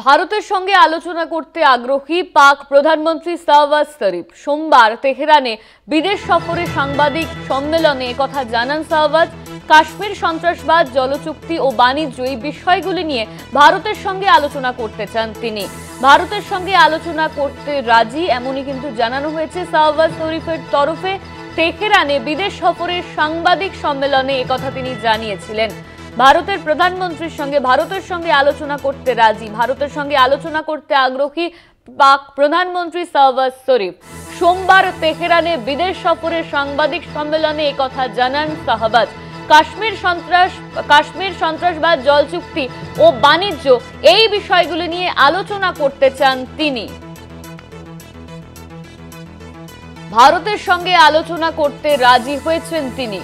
ভারতের সঙ্গে আলোচনা করতে আগ্রহী পাক প্রধানমন্ত্রী শাহবাজ শরীফ। সোমবার তেহরানে বিদেশ সফরে সাংবাদিক সম্মেলনে কথা জানান শাহবাজ। কাশ্মীর সন্ত্রাসবাদ, জলচুক্তি ও বাণিজ্য এই বিষয়গুলি নিয়ে ভারতের সঙ্গে আলোচনা করতে চান তিনি। ভারতের সঙ্গে আলোচনা করতে রাজি এমনই কিন্তু জানানো হয়েছে শাহবাজ শরীফের তরফে। তেহরানে বিদেশ সফরের সাংবাদিক সম্মেলনে একথা তিনি জানিয়েছিলেন। ভারতের প্রধানমন্ত্রীর সঙ্গে ভারতের সঙ্গে আলোচনা করতে রাজি, ভারতের সঙ্গে আলোচনা করতে আগ্রহী পাক প্রধানমন্ত্রী শাহবাজ শরীফ। সোমবার তেহরানে বিদেশ সফরের সাংবাদিক সম্মেলনে একথা জানান শাহবাজ। কাশ্মীর সন্ত্রাসবাদ, জল চুক্তি ও বাণিজ্য এই বিষয়গুলি নিয়ে আলোচনা করতে চান তিনি। ভারতের সঙ্গে আলোচনা করতে রাজি হয়েছেন তিনি।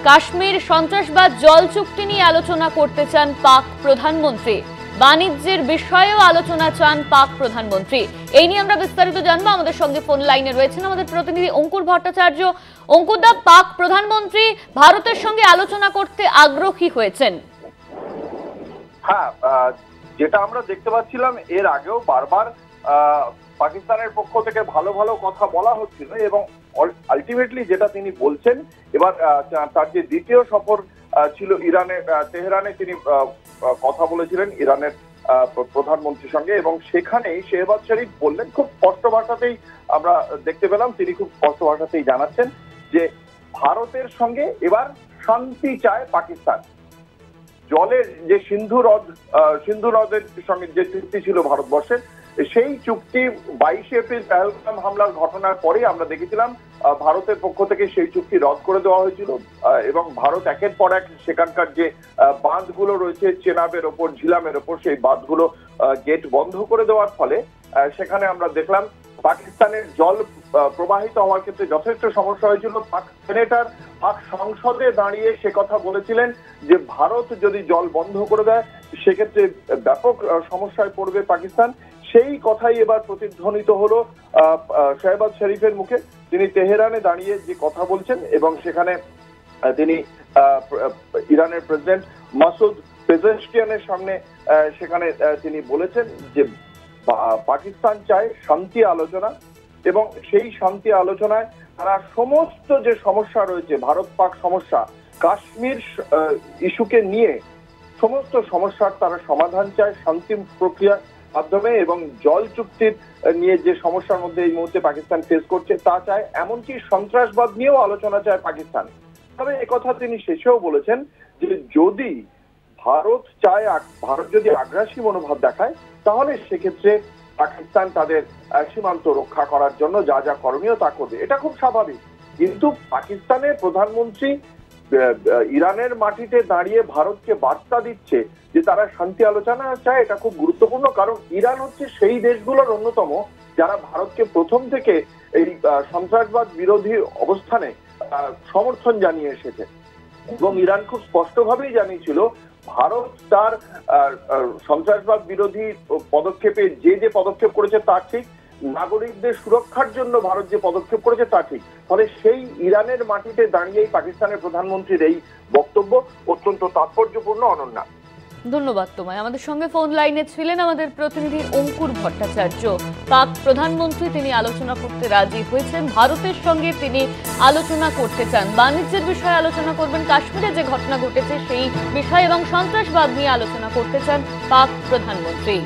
কাশ্মীর সন্ত্রাসবাদ, জল চুক্তি নিয়ে আলোচনা করতে চান পাক প্রধানমন্ত্রী। বাণিজ্যের বিষয়েও আলোচনা চান পাক প্রধানমন্ত্রী। এই নিয়ে আমরা বিস্তারিত জানবো। আমাদের সঙ্গে ফোন লাইনে রয়েছেন আমাদের প্রতিনিধি অঙ্কুর ভট্টাচার্য। অঙ্কুরদা, পাক প্রধানমন্ত্রী ভারতের সঙ্গে আলোচনা করতে আগ্রহী হয়েছেন। হ্যাঁ, যেটা আমরা দেখতে পাচ্ছিলাম এর আগেও বারবার পাকিস্তানের পক্ষ থেকে ভালো ভালো কথা বলা হচ্ছিল এবং আলটিমেটলি যেটা তিনি বলছেন, এবার তার যে দ্বিতীয় সফর ছিল তেহরানে তিনি কথা বলেছিলেন ইরানের প্রধানমন্ত্রীর সঙ্গে এবং সেখানেই শেহবাজ শরীফ বললেন, খুব স্পষ্ট ভাষাতেই আমরা দেখতে পেলাম তিনি খুব স্পষ্ট ভাষাতেই জানাচ্ছেন যে ভারতের সঙ্গে এবার শান্তি চায় পাকিস্তান। জলের যে সিন্ধু নদের সঙ্গে যে চুক্তি ছিল ভারতবর্ষের, সেই চুক্তি 22 এপ্রিল পেহেলগাম হামলার ঘটনার পরে আমরা দেখেছিলাম ভারতের পক্ষ থেকে সেই চুক্তি রদ করে দেওয়া হয়েছিল এবং ভারত একের পর এক সেখানকার যে বাঁধগুলো রয়েছে চেনাবের ওপর, ঝিলামের ওপর, সেই বাঁধগুলো গেট বন্ধ করে দেওয়ার ফলে সেখানে আমরা দেখলাম পাকিস্তানের জল প্রবাহিত হওয়ার ক্ষেত্রে যথেষ্ট সমস্যা হয়েছিল। পাক সেনেটর পাক সংসদে দাঁড়িয়ে সে কথা বলেছিলেন যে ভারত যদি জল বন্ধ করে দেয় সেক্ষেত্রে ব্যাপক সমস্যায় পড়বে পাকিস্তান। সেই কথাই এবার প্রতিধ্বনিত হলো শেহবাজ শরীফের মুখে। তিনি তেহরানে দাঁড়িয়ে যে কথা বলছেন এবং সেখানে তিনি ইরানের প্রেসিডেন্ট মাসুদ পেজেশকিয়ানের সামনে সেখানে তিনি বলেছেন যে পাকিস্তান চায় শান্তি আলোচনা এবং সেই শান্তি আলোচনায় তারা সমস্ত যে সমস্যা রয়েছে, ভারত পাক সমস্যা, কাশ্মীর ইস্যুকে নিয়ে সমস্ত সমস্যার তারা সমাধান চায় শান্তি প্রক্রিয়া মাধ্যমে এবং জল চুক্তির নিয়ে যে সমস্যার মধ্যে এই মুহূর্তে পাকিস্তান ফেস করছে তা চায়, এমনকি সন্ত্রাসবাদ নিয়েও আলোচনা চায় পাকিস্তান। তবে একথা তিনি শেষেও বলেছেন যে যদি ভারত যদি আগ্রাসী মনোভাব দেখায় তাহলে সেক্ষেত্রে পাকিস্তান তাদের সীমান্ত রক্ষা করার জন্য যা যা করণীয় তা করবে। এটা খুব স্বাভাবিক, কিন্তু পাকিস্তানের প্রধানমন্ত্রী ইরানের মাটিতে দাঁড়িয়ে ভারতকে বার্তা দিচ্ছে যে তারা শান্তি আলোচনা চায়। এটা খুব গুরুত্বপূর্ণ, কারণ ইরান হচ্ছে সেই দেশগুলোর অন্যতম যারা ভারতকে প্রথম থেকে এই সন্ত্রাসবাদ বিরোধী অবস্থানে সমর্থন জানিয়ে এসেছে এবং ইরান খুব স্পষ্টভাবেই জানিয়েছিল ভারত তার সন্ত্রাসবাদ বিরোধী পদক্ষেপে যে পদক্ষেপ করেছে তা ঠিক, নাগরিকদের সুরক্ষার জন্য ভারত যে পদক্ষেপ করেছে তা ঠিক। ফলে সেই ইরানের মাটিতে দাঁড়িয়েই পাকিস্তানের প্রধানমন্ত্রীর এই বক্তব্য অত্যন্ত তাৎপর্যপূর্ণ। অনন্যা, ধন্যবাদ তোমায়। আমাদের সঙ্গে ফোন লাইনে ছিলেন আমাদের প্রতিনিধি অঙ্কুর ভট্টাচার্য। পাক প্রধানমন্ত্রী তিনি আলোচনা করতে রাজি হয়েছেন, ভারতের সঙ্গে তিনি আলোচনা করতে চান, বাণিজ্যের বিষয়ে আলোচনা করবেন, কাশ্মীরে যে ঘটনা ঘটেছে সেই বিষয় এবং সন্ত্রাসবাদ নিয়ে আলোচনা করতে চান পাক প্রধানমন্ত্রী।